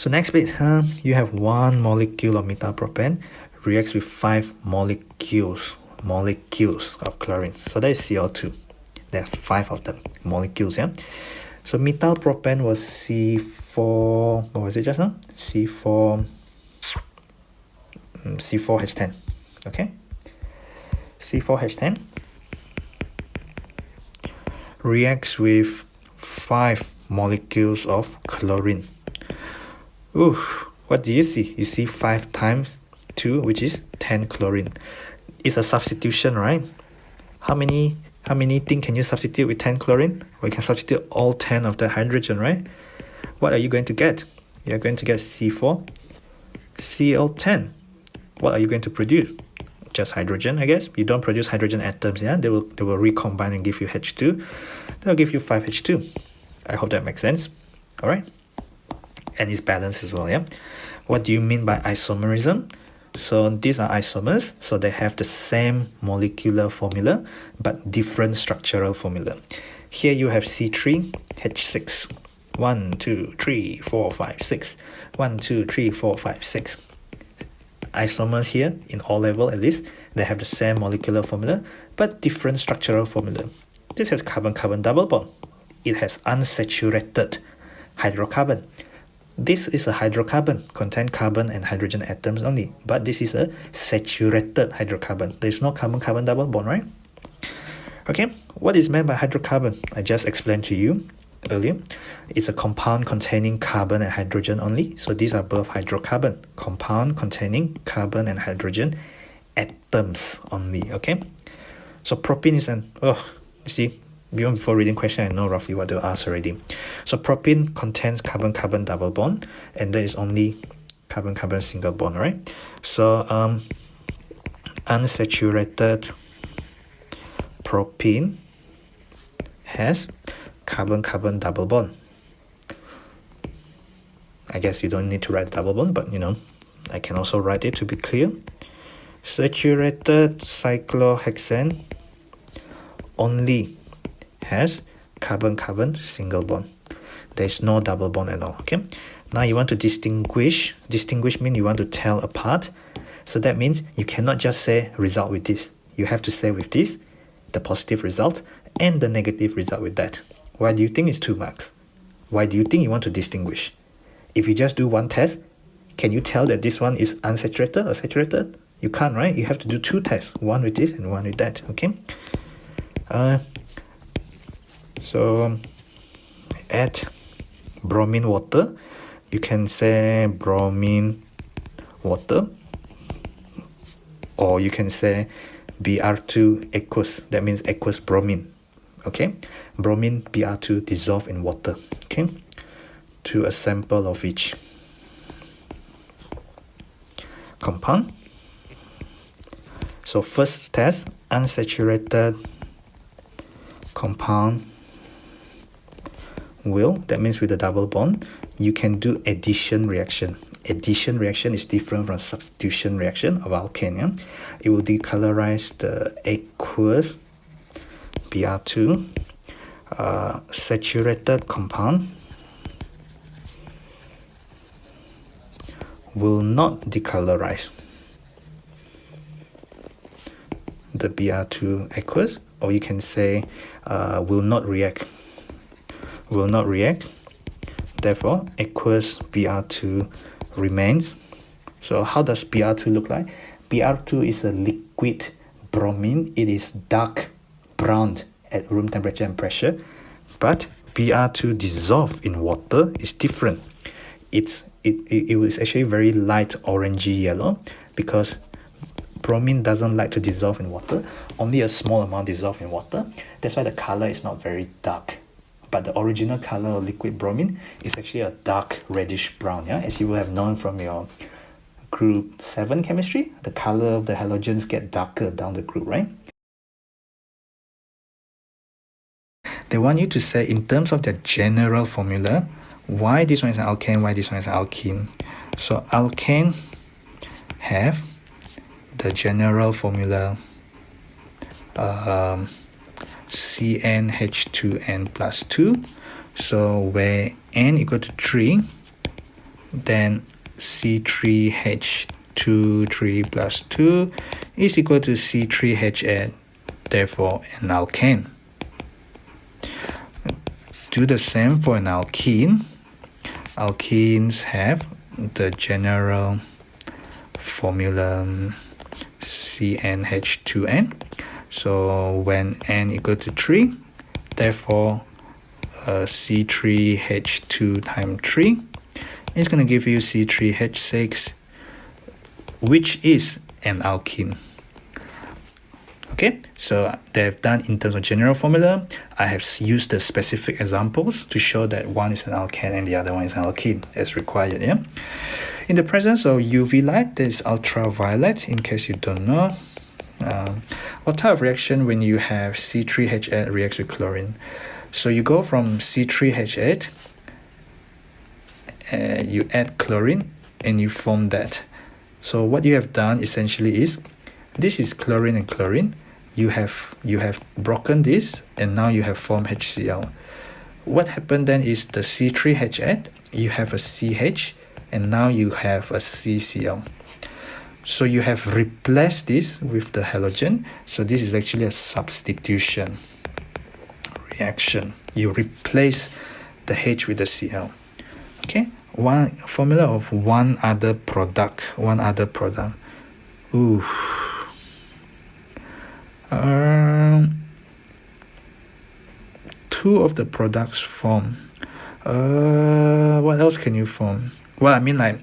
So next bit, you have one molecule of methyl-propane reacts with 5 molecules of chlorine. So that is CO2. There are 5 of them, molecules, yeah? So methyl-propane was C4, what was it just now? C4H10, okay? C4H10 reacts with 5 molecules of chlorine. Ooh, what do you see? You see 5 times 2, which is 10 chlorine. It's a substitution, right? How many things can you substitute with 10 chlorine? We can substitute all 10 of the hydrogen, right? What are you going to get? You're going to get C4, Cl10. What are you going to produce? Just hydrogen, I guess. You don't produce hydrogen atoms, yeah? They will recombine and give you H2. They'll give you 5H2. I hope that makes sense. All right? And it's balanced as well, yeah? What do you mean by isomerism? So these are isomers, so they have the same molecular formula but different structural formula. Here you have C3H6. 1, 2, 3, 4, 5, 6. 1, 2, 3, 4, 5, 6. Isomers here, in all level at least, they have the same molecular formula but different structural formula. This has carbon-carbon double bond. It has unsaturated hydrocarbon. This is a hydrocarbon, contain carbon and hydrogen atoms only, but this is a saturated hydrocarbon. There's no carbon-carbon double bond, right? Okay, what is meant by hydrocarbon? I just explained to you earlier. It's a compound containing carbon and hydrogen only. So these are both hydrocarbon, compound containing carbon and hydrogen atoms only, okay? So propene is an, you see, before reading question, I know roughly what they'll ask already. So propene contains carbon-carbon double bond, and there is only carbon-carbon single bond, right? So unsaturated propene has carbon-carbon double bond. I guess you don't need to write double bond, but you know, I can also write it to be clear. Saturated cyclohexane only has carbon-carbon single bond. There is no double bond at all, okay? Now you want to distinguish. Distinguish means you want to tell apart. So that means you cannot just say result with this. You have to say with this, the positive result, and the negative result with that. Why do you think it's 2 marks? Why do you think you want to distinguish? If you just do one test, can you tell that this one is unsaturated or saturated? You can't, right? You have to do 2 tests, one with this and one with that, okay? So add bromine water. You can say bromine water, or you can say Br2 aqueous. That means aqueous bromine. Okay, bromine Br2 dissolve in water. Okay, to a sample of each compound. So first test, unsaturated compound will, that means with a double bond, you can do addition reaction. Addition reaction is different from substitution reaction of alkane. Yeah? It will decolorize the aqueous Br2 saturated compound will not decolorize the Br2 aqueous, or you can say will not react. Will not react. Therefore, aqueous Br2 remains. So how does Br2 look like? Br2 is a liquid bromine. It is dark brown at room temperature and pressure, but Br2 dissolved in water is different. It was actually very light orangey yellow because bromine doesn't like to dissolve in water. Only a small amount dissolve in water. That's why the color is not very dark. But the original color of liquid bromine is actually a dark reddish brown. Yeah, as you will have known from your group 7 chemistry, the color of the halogens get darker down the group, right? They want you to say in terms of their general formula, why this one is an alkane, why this one is an alkene. So alkane have the general formula CnH2n plus 2. So where n equal to 3, then C3H2 3 plus 2 is equal to C3H8, therefore an alkane. Do the same for an alkene. Alkenes have the general formula CnH2n. So when n equal to 3, therefore C3H2 times 3 is going to give you C3H6, which is an alkene. Okay, so they've done in terms of general formula. I have used the specific examples to show that one is an alkane and the other one is an alkene as required. Yeah. In the presence of UV light, there is ultraviolet, in case you don't know. What type of reaction when you have C3H8 reacts with chlorine? So you go from C3H8, you add chlorine and you form that. So what you have done essentially is, this is chlorine and chlorine. You have broken this and now you have formed HCl. What happened then is the C3H8, you have a CH and now you have a CCl. So you have replaced this with the halogen. So this is actually a substitution reaction. You replace the H with the Cl. Okay, one formula of one other product. Ooh. Two of the products form. What else can you form? Well, I mean, like,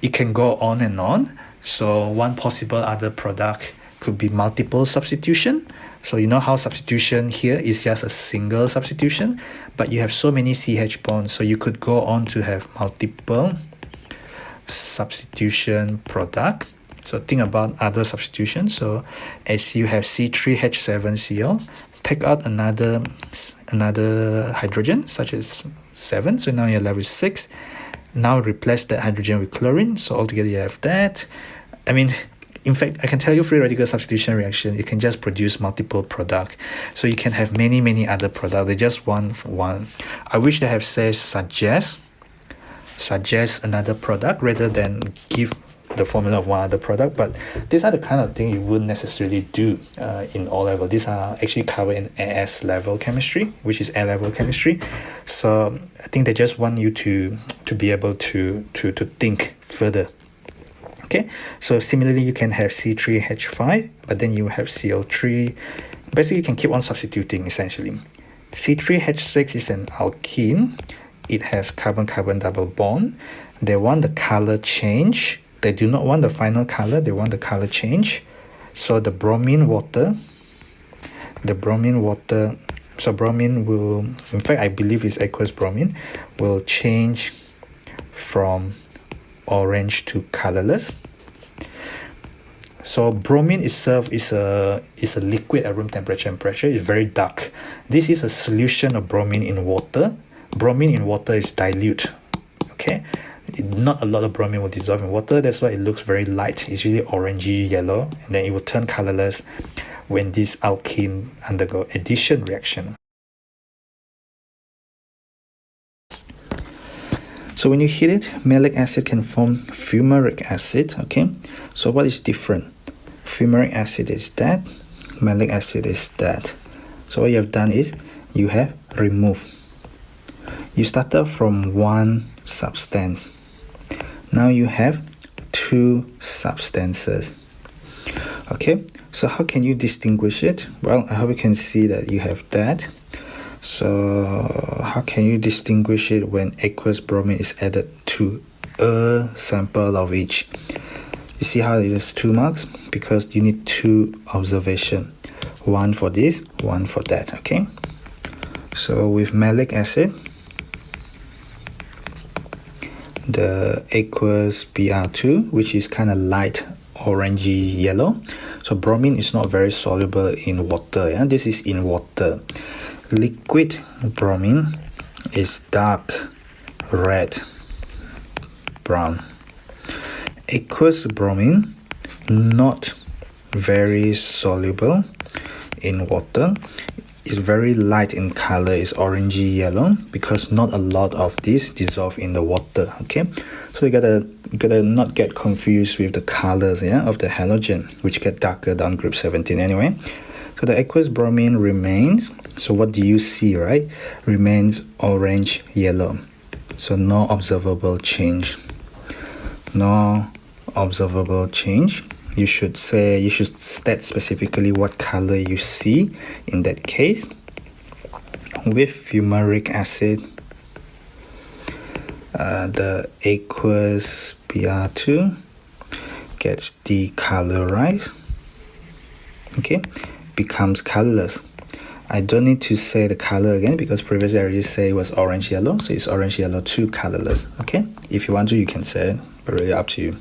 it can go on and on. So one possible other product could be multiple substitution. So you know how substitution here is just a single substitution, but you have so many CH bonds, so you could go on to have multiple substitution product. So think about other substitutions. So as you have C3H7Cl, take out another hydrogen such as 7, so now you're left with 6. Now replace that hydrogen with chlorine, so altogether you have that. I mean, in fact, I can tell you free radical substitution reaction, you can just produce multiple product. So you can have many other products. They just one for one. I wish they have said suggest another product rather than give the formula of one other product, but these are the kind of thing you wouldn't necessarily do in O level. These are actually covered in AS level chemistry, which is A level chemistry. So I think they just want you to be able to think further. Okay, so similarly you can have C3H5, but then you have Cl3. Basically you can keep on substituting essentially. C3H6 is an alkene. It has carbon-carbon double bond. They want the color change. They do not want the final color, they want the color change. So the bromine water, so bromine will, in fact I believe it's aqueous bromine, will change from orange to colorless. So bromine itself is a liquid at room temperature and pressure. It's very dark. This is a solution of bromine in water. Bromine in water is dilute. Okay, not a lot of bromine will dissolve in water. That's why it looks very light. It's usually orangey yellow, and then it will turn colorless when this alkene undergo addition reaction. So when you heat it, malic acid can form fumaric acid. Okay, so what is different? Fumaric acid is that, malic acid is that. So what you have done is you have removed. You started from one substance. Now you have two substances. Okay, so how can you distinguish it? Well, I hope you can see that you have that. So how can you distinguish it when aqueous bromine is added to a sample of each? You see how it is 2 marks? Because you need 2 observations. One for this, one for that. Okay, so with malic acid, the aqueous Br2, which is kind of light orangey yellow. So bromine is not very soluble in water. Yeah, this is in water. Liquid bromine is dark red brown. Aqueous bromine not very soluble in water. is very light in color, is orangey yellow, because not a lot of this dissolve in the water. Okay, so you gotta not get confused with the colors, yeah, of the halogen, which get darker down group 17 anyway. So the aqueous bromine remains. So what do you see, right? Remains orange yellow. So no observable change. No observable change. You should state specifically what color you see in that case. With fumaric acid, the aqueous Br2 gets decolorized, okay, becomes colorless. I don't need to say the color again because previously I already say it was orange yellow, so it's orange yellow to colorless. Okay, if you want to, you can say it, but really up to you.